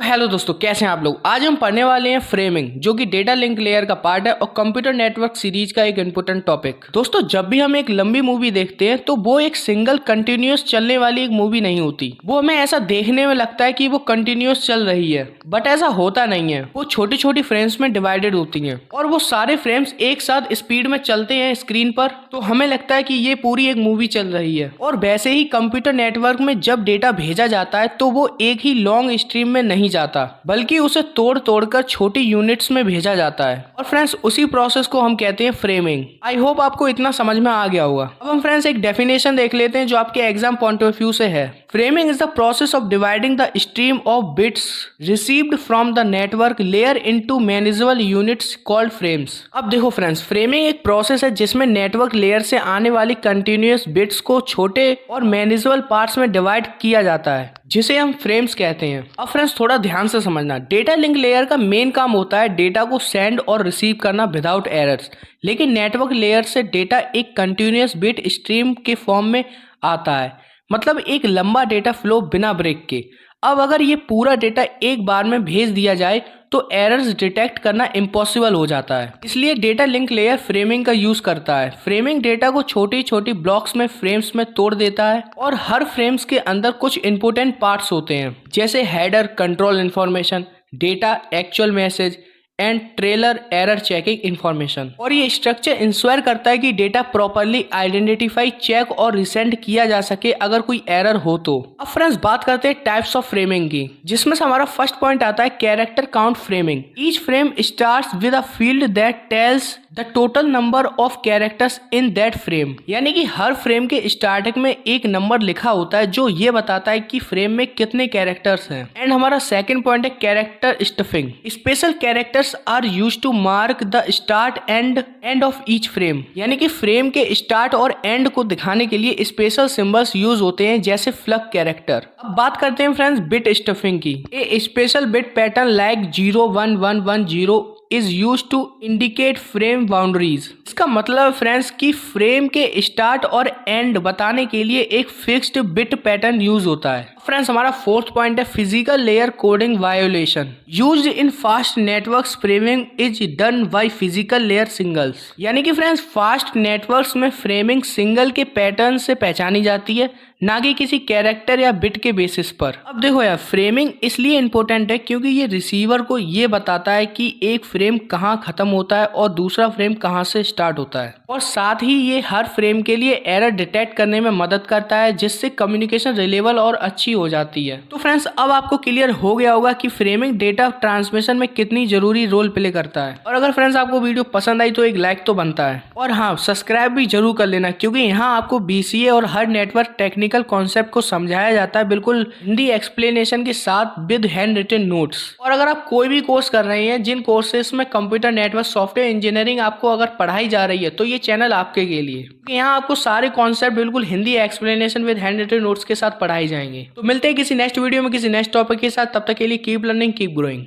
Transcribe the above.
Hello दोस्तों, कैसे हैं आप लोग। आज हम पढ़ने वाले हैं फ्रेमिंग, जो कि डेटा लिंक लेयर का पार्ट है और कंप्यूटर नेटवर्क सीरीज का एक इंपॉर्टेंट टॉपिक। दोस्तों, जब भी हम एक लंबी मूवी देखते हैं तो वो एक सिंगल कंटिन्यूअस चलने वाली एक मूवी नहीं होती। वो हमें ऐसा देखने में लगता है कि वो कंटिन्यूअस चल रही है, बट ऐसा होता नहीं है। वो छोटी छोटी फ्रेम्स में डिवाइडेड होती हैं और वो सारे फ्रेम्स एक साथ स्पीड में चलते हैं स्क्रीन पर, तो हमें लगता है कि ये पूरी एक मूवी चल रही है। और वैसे ही कंप्यूटर नेटवर्क में जब डेटा भेजा जाता है तो वो एक ही लॉन्ग स्ट्रीम में नहीं जाता, बल्कि उसे तोड़ तोड़कर छोटी यूनिट्स में भेजा जाता है। और फ्रेंड्स, उसी प्रोसेस को हम कहते हैं फ्रेमिंग। आई होप आपको इतना समझ में आ गया होगा। अब हम फ्रेंड्स एक डेफिनेशन देख लेते हैं जो आपके एग्जाम पॉइंट ऑफ व्यू से है। Framing is the process of dividing the stream of bits received from the network layer into manageable units called frames. अब देखो फ्रेंड्स, फ्रेमिंग एक प्रोसेस है जिसमें नेटवर्क लेयर से आने वाली कंटिन्यूअस बिट्स को छोटे और मैनेजेबल पार्ट्स में डिवाइड किया जाता है, जिसे हम फ्रेम्स कहते हैं। अब फ्रेंड्स थोड़ा ध्यान से समझना, डेटा लिंक लेयर का मेन काम होता है डेटा को सेंड और रिसीव करना विदाउट एरर्स, लेकिन नेटवर्क लेयर से डेटा एक कंटिन्यूअस बिट स्ट्रीम के फॉर्म में आता है, मतलब एक लंबा डेटा फ्लो बिना ब्रेक के। अब अगर ये पूरा डेटा एक बार में भेज दिया जाए तो एरर्स डिटेक्ट करना इम्पॉसिबल हो जाता है। इसलिए डेटा लिंक लेयर फ्रेमिंग का यूज करता है। फ्रेमिंग डेटा को छोटी छोटी ब्लॉक्स में फ्रेम्स में तोड़ देता है और हर फ्रेम्स के अंदर कुछ इंपॉर्टेंट पार्ट्स होते हैं, जैसे header, control information, data, actual message and trailer, error checking information. और ये स्ट्रक्चर इंश्योर करता है कि डेटा प्रॉपरली आइडेंटिफाई, चेक और रिसेंड किया जा सके अगर कोई एरर हो तो। अब फ्रेंड्स बात करते हैं टाइप्स ऑफ फ्रेमिंग की, जिसमें से हमारा फर्स्ट पॉइंट आता है character count framing. Each frame starts with a field that tells the total number of characters in that frame. यानी कि हर फ्रेम के स्टार्टिंग में एक नंबर लिखा होता है जो ये बताता है कि फ्रेम में कितने कैरेक्टर्स हैं। एंड हमारा सेकंड पॉइंट है character stuffing. Special characters are used to mark the start and end of each frame. यानी कि फ्रेम के स्टार्ट और एंड को दिखाने के लिए स्पेशल सिंबल्स यूज होते हैं, जैसे फ्लग कैरेक्टर। अब बात करते हैं फ्रेंड्स बिट स्टफिंग की। A special bit pattern like 01110 is used to indicate frame boundaries। इसका मतलब फ्रेंड्स कि फ्रेम के स्टार्ट और एंड बताने के लिए एक फिक्स्ड बिट पैटर्न यूज होता है। फ्रेंड्स हमारा फोर्थ पॉइंट है physical layer coding violation. Used in fast networks, framing is done by physical layer singles. यानी कि फ्रेंड्स फास्ट नेटवर्क्स में फ्रेमिंग सिंगल के पैटर्न से पहचानी जाती है, ना कि किसी कैरेक्टर या बिट के बेसिस पर। अब देखो यार, फ्रेमिंग इसलिए इंपॉर्टेंट है क्योंकि ये रिसीवर को ये बताता है कि एक फ्रेम कहाँ खत्म होता है और दूसरा फ्रेम कहाँ से स्टार्ट होता है, और साथ ही ये हर फ्रेम के लिए एरर डिटेक्ट करने में मदद करता है, जिससे कम्युनिकेशन रिलेबल और अच्छी हो जाती है। तो फ्रेंड्स अब आपको क्लियर हो गया होगा कि फ्रेमिंग डेटा ट्रांसमिशन में कितनी जरूरी रोल प्ले करता है। और अगर फ्रेंड्स आपको वीडियो पसंद आई तो एक लाइक तो बनता है, और हाँ, सब्सक्राइब भी जरूर कर लेना, क्योंकि यहाँ आपको बीसीए और हर नेटवर्क टेक्निकल कॉन्सेप्ट को समझाया जाता है, बिल्कुल हिंदी एक्सप्लेनेशन के साथ विद हैंड रिटन नोट्स। और अगर आप कोई भी कोर्स कर रहे हैं, जिन कोर्सेस में कंप्यूटर नेटवर्क सॉफ्टवेयर इंजीनियरिंग आपको अगर पढ़ाई जा रही है, तो ये चैनल आपके लिए। यहाँ आपको सारे कॉन्सेप्ट बिल्कुल Hindi explanation with hand written notes के साथ पढ़ाए जाएंगे। तो मिलते हैं किसी नेक्स्ट वीडियो में किसी नेक्स्ट टॉपिक के साथ। तब तक के लिए कीप लर्निंग, कीप ग्रोइंग।